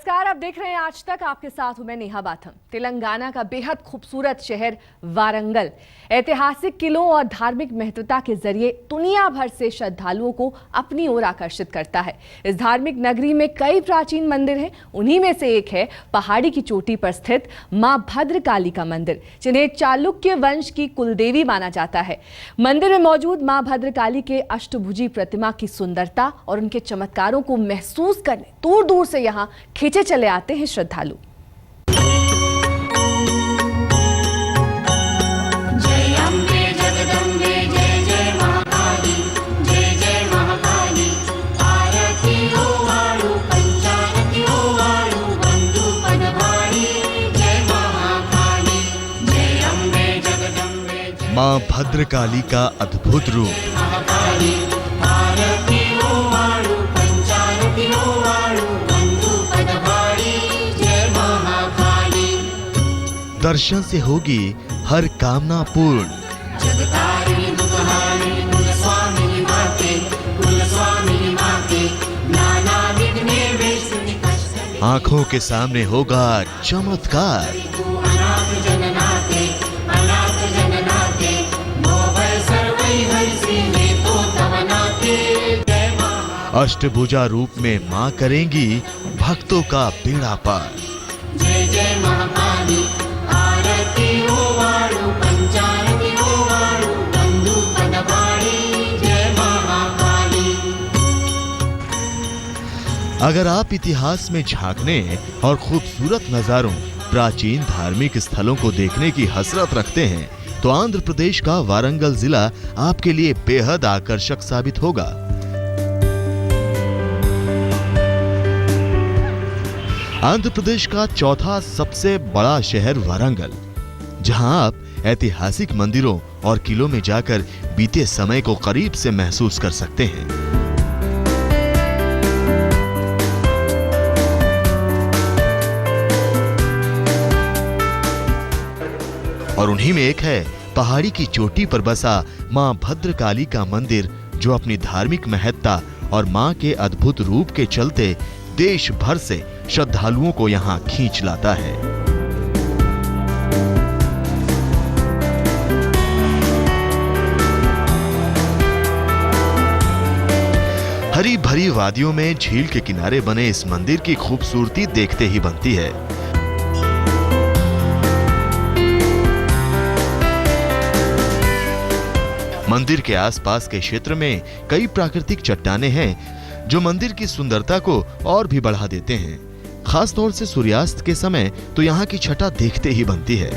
नमस्कार, आप देख रहे हैं आज तक। आपके साथ हूं मैं नेहा बाथम। तेलंगाना का बेहद खूबसूरत शहर वारंगल ऐतिहासिक किलों और धार्मिक महत्वता के जरिए दुनिया भर से श्रद्धालुओं को अपनी ओर आकर्षित करता है। इस धार्मिक नगरी में कई प्राचीन मंदिर हैं। उन्हीं में से एक है पहाड़ी की चोटी पर स्थित मां भद्रकाली का मंदिर, जिन्हें चालुक्य वंश की कुलदेवी माना जाता है। मंदिर में मौजूद मां भद्रकाली के अष्टभुजी प्रतिमा की सुंदरता और उनके चमत्कारों को महसूस करने दूर दूर से यहाँ खींचे चले आते हैं श्रद्धालु। जय अम्बे जगदम्बे जय जय महाकाली, जय जय महाकाली। आरती हो वाळु पंचारती हो वाळु बंधु पदभारी, जय महाकाली। जय अम्बे जगदम्बे मां भद्रकाली का अद्भुत रूप। महाकाली आरती हो वाळु पंचारती हो वाळु दर्शन से होगी हर कामना पूर्ण। जगतारिणी दुखहारिणी कुलस्वामिनी माते, कुलस्वामिनी माते, नाना विघ्ने वेशिनी कष्ट। आंखों के सामने होगा चमत्कार। अनाथ जननाते, अनाथ जननाते, भोभय सर्वै हरिषि हेतो तव नाते। जय मां अष्टभुजा रूप में मां करेंगी भक्तों का बेड़ा पार। जय जय महाकाली आरती हो वाळु पंचारती हो वाळु बंधु पदभारी, जय महाकाली। अगर आप इतिहास में झांकने और खूबसूरत नजारों, प्राचीन धार्मिक स्थलों को देखने की हसरत रखते हैं, तो आंध्र प्रदेश का वारंगल जिला आपके लिए बेहद आकर्षक साबित होगा। आंध्र प्रदेश का चौथा सबसे बड़ा शहर वारंगल, जहां आप ऐतिहासिक मंदिरों और किलों में जाकर बीते समय को करीब से महसूस कर सकते हैं। और उन्हीं में एक है पहाड़ी की चोटी पर बसा मां भद्रकाली का मंदिर, जो अपनी धार्मिक महत्ता और मां के अद्भुत रूप के चलते देश भर से श्रद्धालुओं को यहां खींच लाता है। हरी भरी वादियों में झील के किनारे बने इस मंदिर की खूबसूरती देखते ही बनती है। मंदिर के आसपास के क्षेत्र में कई प्राकृतिक चट्टानें हैं, जो मंदिर की सुंदरता को और भी बढ़ा देते हैं। खास तौर से सूर्यास्त के समय तो यहाँ की छटा देखते ही बनती है।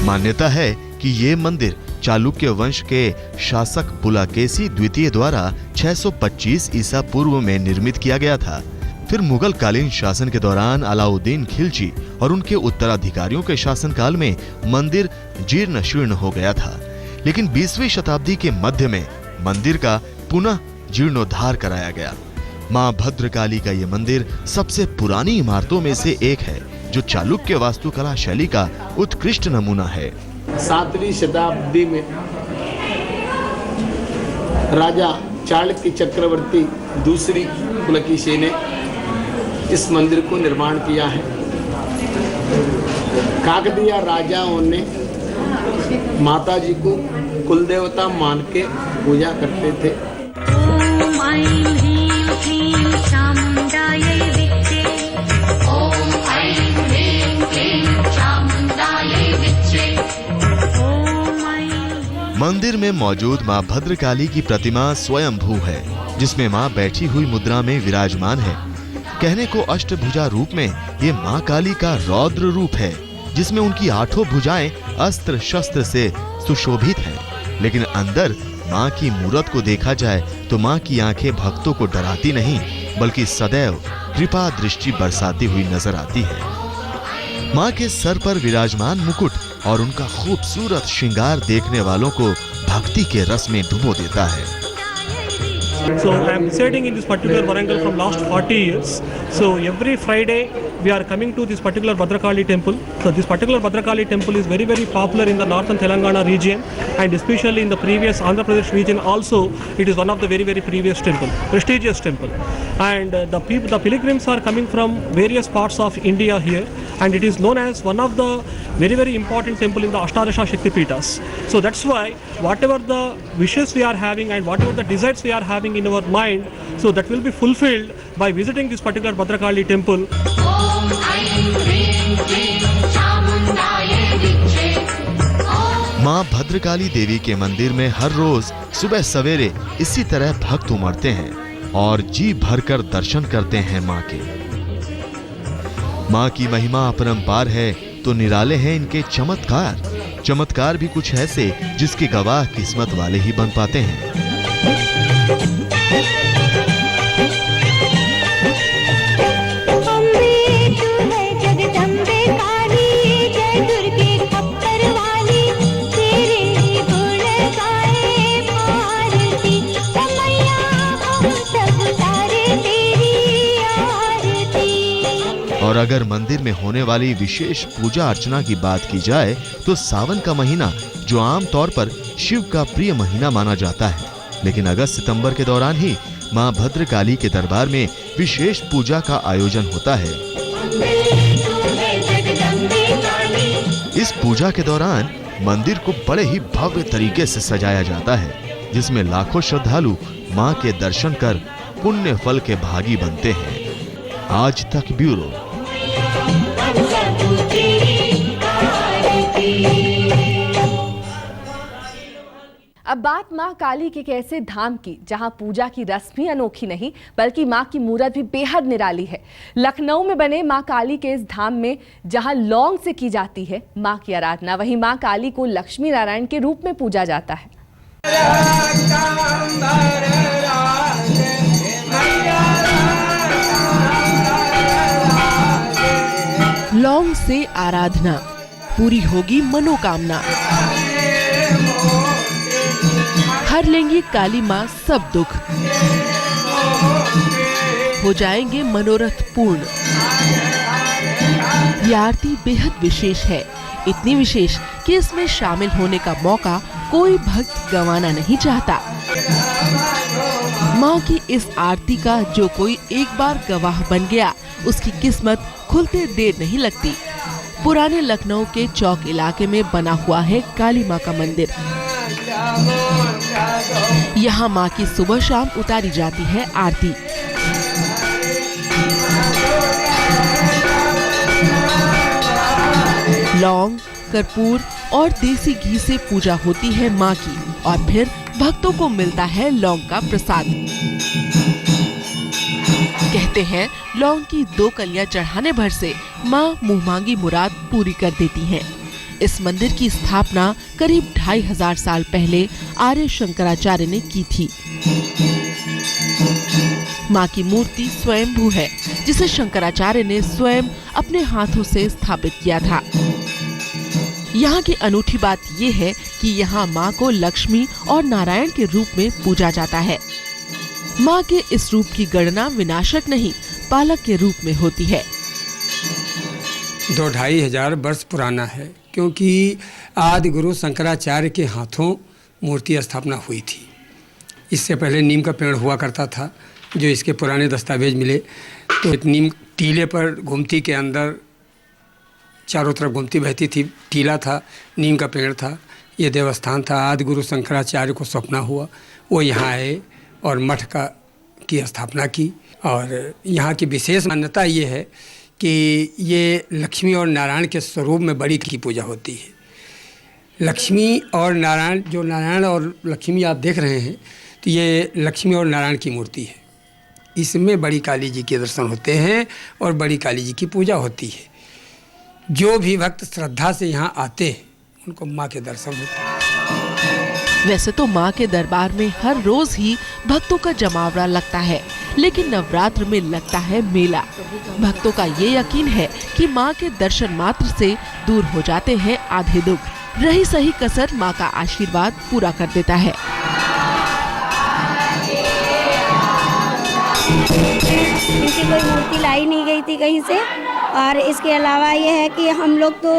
मान्यता है कि ये मंदिर चालुक्य वंश के शासक पुलाकेशी द्वितीय द्वारा 625 ईसा पूर्व में निर्मित किया गया था। फिर मुगल कालीन शासन के दौरान अलाउद्दीन खिलजी और उनके उत्तराधिकारियों के शासनकाल में मंदिर जीर्ण शीर्ण हो गया था। लेकिन 20वीं शताब्दी के मध्य में मंदिर का पुनः जीर्णोद्धार कराया गया। मां भद्रकाली का ये मंदिर सबसे पुरानी इमारतों में से एक है, जो चालुक्य वास्तुकला शैली का उत्कृष्ट नमूना है। 7वीं शताब्दी में राजा चाणक्य चक्रवर्ती दूसरी पुलकेशी ने इस मंदिर को निर्माण किया है। काकतीय राजाओं ने माता जी को कुलदेवता मान के पूजा करते थे। ओम ऐं ह्रीं क्लीं चामुण्डायै विद्ये, ओम ऐं ह्रीं क्लीं चामुण्डायै विद्ये। ओम ऐं। मंदिर में मौजूद मां भद्रकाली की प्रतिमा स्वयंभू है, जिसमें मां बैठी हुई मुद्रा में विराजमान है। कहने को अष्टभुजा रूप में ये मां काली का रौद्र रूप है, जिसमें उनकी 8 भुजाएं अस्त्र शस्त्र से सुशोभित हैं। लेकिन अंदर मां की मूरत को देखा जाए तो मां की आंखें भक्तों को डराती नहीं, बल्कि सदैव कृपा दृष्टि बरसाती हुई नजर आती है। मां के सर पर विराजमान मुकुट और उनका खूबसूरत श्रृंगार देखने वालों को भक्ति के रस में डुबो देता है। So I am residing in this particular Warangal from last 40 years. So every Friday we are coming to this particular Bhadrakali temple. So this particular Bhadrakali temple is very, very popular in the northern Telangana region, and especially in the previous Andhra Pradesh region also, it is one of the very, very prestigious temple. And the pilgrims are coming from various parts of India here, and it is known as one of the very, very important temple in the Ashtadasha Shakti Pitas. So that's why whatever the wishes we are having and whatever the desires we are having in our mind, so that will be fulfilled by visiting this particular Bhadrakali temple. ॐ ऐं ह्रीं क्लीं चामुण्डायै विद्महे ॐ माँ भद्रकाली देवी के मंदिर में हर रोज सुबह सवेरे इसी तरह भक्त उमड़ते हैं और जी भरकर दर्शन करते हैं माँ के। माँ की महिमा अपरंपार है तो निराले हैं इनके चमत्कार भी कुछ ऐसे जिसके गवाह किस्मत वाले ही बन पाते हैं। और अगर मंदिर में होने वाली विशेष पूजा अर्चना की बात की जाए तो सावन का महीना जो आम तौर पर शिव का प्रिय महीना माना जाता है, लेकिन अगस्त सितंबर के दौरान ही मां भद्रकाली के दरबार में विशेष पूजा का आयोजन होता है। इस पूजा के दौरान मंदिर को बड़े ही भव्य तरीके से सजाया जाता है, जिसमें लाखों श्रद्धालु मां के दर्शन कर पुण्य फल के भागी बनते हैं। आज तक ब्यूरो। अब बात मां काली के एक ऐसे धाम की जहां पूजा की रस्म ही अनोखी नहीं बल्कि मां की मूरत भी बेहद निराली है। लखनऊ में बने मां काली के इस धाम में जहां लौंग से की जाती है मां की आराधना, वहीं मां काली को लक्ष्मी नारायण के रूप में पूजा जाता है। लौंग से आराधना, पूरी होगी मनोकामना। हर लेंगी काली मां सब दुख, हो जाएंगे मनोरथ पूर्ण। ये आरती बेहद विशेष है, इतनी विशेष कि इसमें शामिल होने का मौका कोई भक्त गंवाना नहीं चाहता। मां की इस आरती का जो कोई एक बार गवाह बन गया, उसकी किस्मत खुलते देर नहीं लगती। पुराने लखनऊ के चौक इलाके में बना हुआ है काली मां का मंदिर। यहाँ मां की सुबह शाम उतारी जाती है आरती। लौंग, कर्पूर और देसी घी से पूजा होती है मां की और फिर भक्तों को मिलता है लौंग का प्रसाद। कहते हैं लौंग की 2 कलियां चढ़ाने भर से मां मुंह मांगी मुराद पूरी कर देती हैं। इस मंदिर की स्थापना करीब 2500 साल पहले आर्य शंकराचार्य ने की थी। मां की मूर्ति स्वयंभू है, जिसे शंकराचार्य ने स्वयं अपने हाथों से स्थापित किया था। यहाँ की अनूठी बात ये है कि यहाँ मां को लक्ष्मी और नारायण के रूप में पूजा जाता है। मां के इस रूप की गणना विनाशक नहीं, पालक के रूप में होती है। 2-2.5 हजार वर्ष पुराना है, क्योंकि आदि गुरु शंकराचार्य के हाथों मूर्ति स्थापना हुई थी। इससे पहले नीम का पेड़ हुआ करता था, जो इसके पुराने दस्तावेज मिले तो नीम टीले पर घुमती के अंदर चारों तरफ घुमती बहती थी, टीला था, नीम का पेड़ था, ये देवस्थान था। आदि गुरु शंकराचार्य को सपना हुआ, वो यहाँ आए और मठ की स्थापना की। और यहाँ की विशेष मान्यता ये है कि ये लक्ष्मी और नारायण के स्वरूप में बड़ी की पूजा होती है। लक्ष्मी और नारायण, जो नारायण और लक्ष्मी आप देख रहे हैं, तो ये लक्ष्मी और नारायण की मूर्ति है। इसमें बड़ी काली जी के दर्शन होते हैं और बड़ी काली जी की पूजा होती है। जो भी भक्त श्रद्धा से यहाँ आते हैं, उनको माँ के दर्शन होते हैं। वैसे तो मां के दरबार में हर रोज ही भक्तों का जमावड़ा लगता है, लेकिन नवरात्र में लगता है मेला। भक्तों का ये यकीन है कि मां के दर्शन मात्र से दूर हो जाते हैं आधे दुख। रही सही कसर मां का आशीर्वाद पूरा कर देता है। इनकी कोई मूर्ति लाई नहीं गई थी कहीं से, और इसके अलावा ये है कि हम लोग तो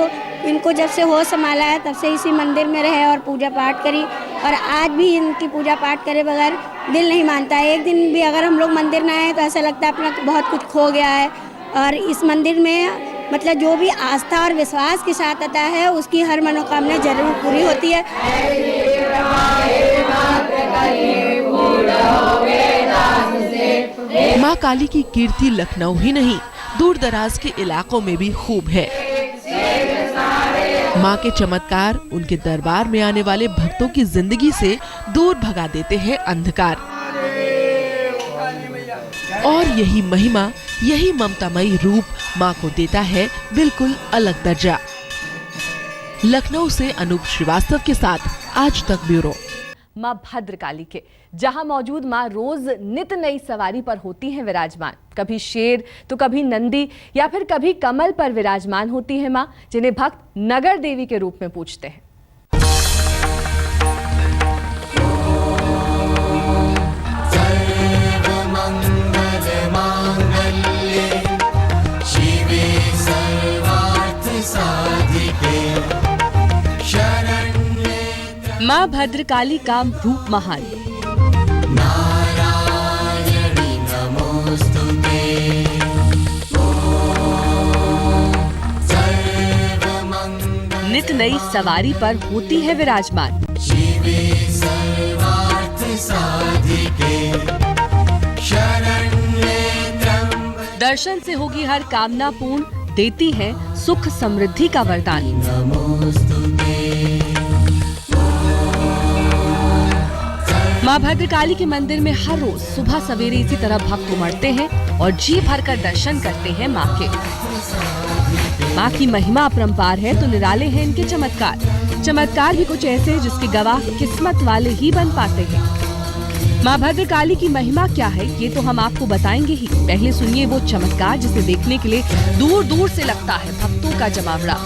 इनको जब से होश संभाला है तब से इसी मंदिर में रहे और पूजा पाठ करी, और आज भी इनकी पूजा पाठ करे बगैर दिल नहीं मानता है। एक दिन भी अगर हम लोग मंदिर ना आए तो ऐसा लगता है अपना बहुत कुछ खो गया है। और इस मंदिर में मतलब जो भी आस्था और विश्वास के साथ आता है उसकी हर मनोकामना जरूर पूरी होती है। माँ काली की कीर्ति लखनऊ ही नहीं, दूर दराज के इलाकों में भी खूब है। माँ के चमत्कार उनके दरबार में आने वाले भक्तों की जिंदगी से दूर भगा देते हैं अंधकार। और यही महिमा, यही ममतामयी रूप माँ को देता है बिल्कुल अलग दर्जा। लखनऊ से अनूप श्रीवास्तव के साथ आज तक ब्यूरो। मां भद्रकाली के जहां मौजूद मां रोज नित नई सवारी पर होती हैं विराजमान। कभी शेर तो कभी नंदी या फिर कभी कमल पर विराजमान होती है मां, जिन्हें भक्त नगर देवी के रूप में पूजते हैं। मां भद्रकाली का रूप महान। नित नई सवारी पर होती है विराजमान। दर्शन से होगी हर कामना पूर्ण, देती है सुख समृद्धि का वरदान। मां भद्रकाली के मंदिर में हर रोज सुबह सवेरे इसी तरह भक्त उमड़ते हैं और जी भरकर दर्शन करते हैं मां के। मां की महिमा अपरंपार है तो निराले हैं इनके चमत्कार भी कुछ ऐसे जिसके गवाह किस्मत वाले ही बन पाते हैं। मां भद्रकाली की महिमा क्या है ये तो हम आपको बताएंगे ही। पहले सुनिए वो चमत्कार जिसे देखने के लिए दूर दूर से लगता है भक्तों का जमावड़ा।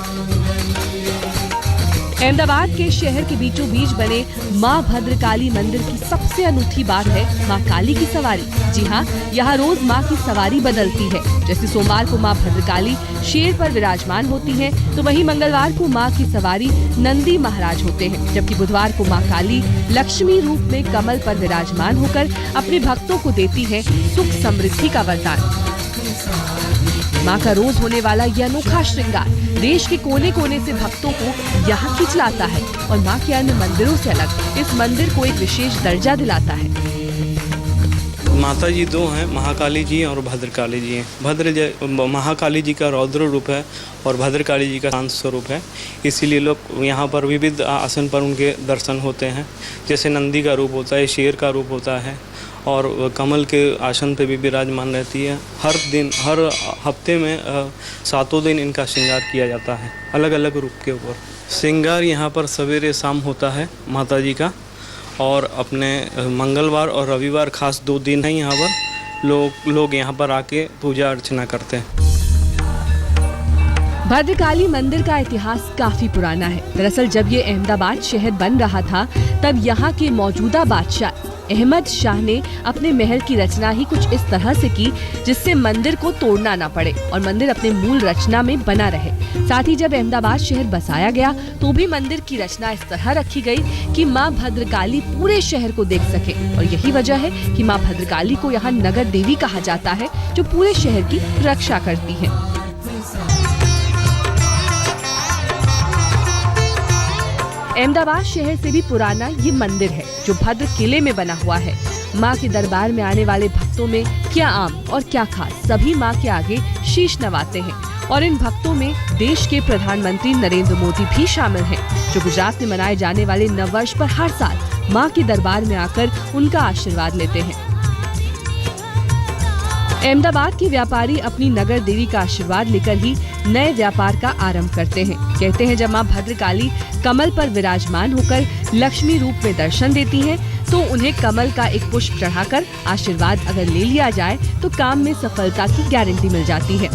अहमदाबाद के शहर के बीचों बीच बने मां भद्रकाली मंदिर की सबसे अनूठी बात है मां काली की सवारी। जी हाँ, यहाँ रोज मां की सवारी बदलती है। जैसे सोमवार को मां भद्रकाली शेर पर विराजमान होती हैं, तो वहीं मंगलवार को मां की सवारी नंदी महाराज होते हैं, जबकि बुधवार को मां काली लक्ष्मी रूप में कमल पर विराजमान होकर अपने भक्तों को देती है सुख समृद्धि का वरदान। मां का रोज होने वाला यह अनोखा श्रृंगार देश के कोने कोने से भक्तों को यहाँ खींच लाता है और मां के अन्य मंदिरों से अलग इस मंदिर को एक विशेष दर्जा दिलाता है। माता जी दो हैं, महाकाली जी और भद्रकाली जी हैं। महाकाली जी का रौद्र रूप है और भद्रकाली जी का शांत स्वरूप है, इसीलिए लोग यहाँ पर विविध आसन पर उनके दर्शन होते हैं। जैसे नंदी का रूप होता है, शेर का रूप होता है और कमल के आसन पे भी विराजमान रहती है। हर दिन, हर हफ्ते में 7 दिन इनका श्रृंगार किया जाता है अलग अलग रूप के ऊपर। श्रृंगार यहाँ पर सवेरे शाम होता है माता जी का, और अपने मंगलवार और रविवार खास 2 दिन है यहाँ पर लोग यहाँ पर आके पूजा अर्चना करते हैं। भद्रकाली मंदिर का इतिहास काफी पुराना है। दरअसल जब ये अहमदाबाद शहर बन रहा था तब यहाँ के मौजूदा बादशाह अहमद शाह ने अपने महल की रचना ही कुछ इस तरह से की जिससे मंदिर को तोड़ना ना पड़े और मंदिर अपने मूल रचना में बना रहे। साथ ही जब अहमदाबाद शहर बसाया गया तो भी मंदिर की रचना इस तरह रखी गई कि मां भद्रकाली पूरे शहर को देख सके, और यही वजह है कि मां भद्रकाली को यहाँ नगर देवी कहा जाता है जो पूरे शहर की रक्षा करती है। अहमदाबाद शहर से भी पुराना ये मंदिर है जो भद्र किले में बना हुआ है। मां के दरबार में आने वाले भक्तों में क्या आम और क्या खास, सभी मां के आगे शीश नवाते हैं। और इन भक्तों में देश के प्रधानमंत्री नरेंद्र मोदी भी शामिल हैं, जो गुजरात में मनाए जाने वाले नववर्ष पर हर साल मां के दरबार में आकर उनका आशीर्वाद लेते हैं। अहमदाबाद के व्यापारी अपनी नगर देवी का आशीर्वाद लेकर ही नए व्यापार का आरंभ करते हैं। कहते हैं जब मां भद्रकाली कमल पर विराजमान होकर लक्ष्मी रूप में दर्शन देती हैं, तो उन्हें कमल का एक पुष्प चढ़ाकर आशीर्वाद अगर ले लिया जाए तो काम में सफलता की गारंटी मिल जाती है।